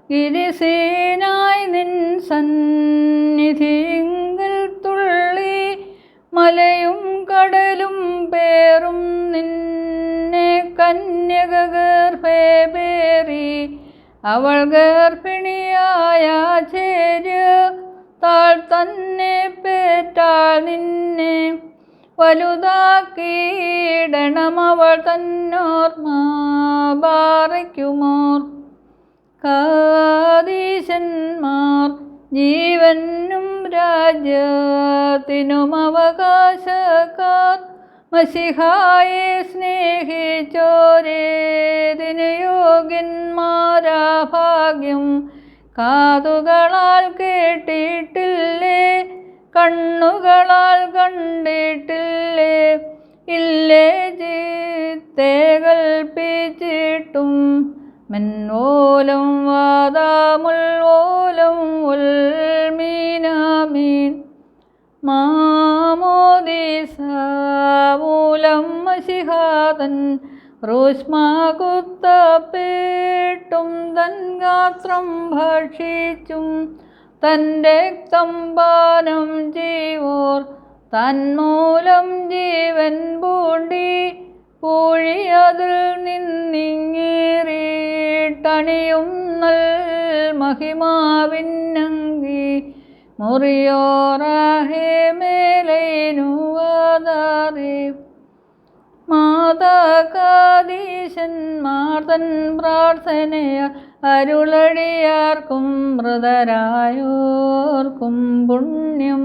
ഗിരിസേനായി നിൻ സന്നിധിയിങ്കൽ തുള്ളി മലയും കടലും പേറും നിന്നെ കന്യക ഗർഭേ പേറി അവൾ ഗർഭിണിയായ താൾ തന്നെ പേറ്റാൾ നിന്നെ വലുതാക്കിയിടണം അവൾ തന്നോർമ്മ ബാറയ്ക്കുമോർ കാദീശന്മാർ ജീവനും രാജ്യത്തിനും അവകാശക്കാർ മസിഹായെ സ്നേഹിച്ചോരേതിനു യോഗ്യന്മാരാ ഭാഗ്യം കാതുകളാൽ കേട്ടിട്ടില്ലേ കണ്ണുകളാൽ കണ്ടിട്ടില്ലേ ഇല്ലേ ചിത്തെ കൽപ്പിച്ചിട്ടും മെൻവോലം വാദാമുൽവോലം ഉൽമീനാമീൻ മാമോദീസാമൂലം മസിഹാതൻ റൂഷ്മാകുത്തപ്പേട്ടും തൻ ഗാത്രം ഭക്ഷിച്ചും തൻ്റെ രക്തം പാനം ജീവോർ തന്മൂലം ജീവൻ പൂണ്ടി പൂഴിയതിൽ നിന്നിങ്ങേറിട്ടണിയും നൽ മഹിമാവിന്നങ്കി മുറിയോറാഹേ മേലൈനുവാദാറേ മാതാകാദീശന്മാർ തൻ പ്രാർത്ഥനയ അരുളടിയാർക്കും മൃതരായോർക്കും പുണ്യം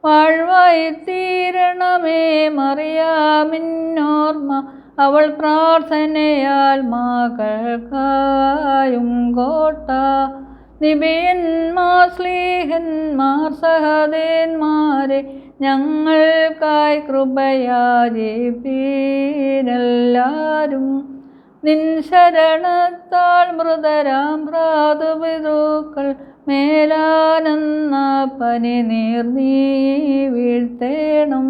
വാഴ്വായി തീരണമേ മറിയാമിന്നോർമ്മ അവൾ പ്രാർത്ഥനയാൽ മകൾക്കായും കോട്ട നിബിയന്മാർ സ്ലീഹന്മാർ സഹദേന്മാരെ ഞങ്ങൾക്കായി കൃപയാചിപ്പീരെല്ലാരും നിൻ ശരണത്താൽ മൃതരാം ഭ്രാതുപിതൃക്കൾ മേലാനെന്ന പനി നീർന്നീ വീഴ്ത്തേണം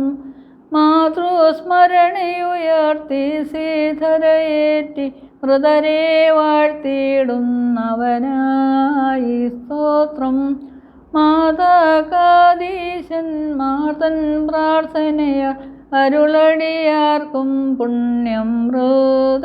മാതൃസ്മരണയുയർത്തി സീധരയേറ്റി മൃതരെ വാഴ്ത്തിയിടുന്നവനായി സ്തോത്രം മാതാകാദീശന്മാർ തൻ പ്രാർത്ഥനയ അരുളടിയാർക്കും പുണ്യം മൃതരായോർക്കും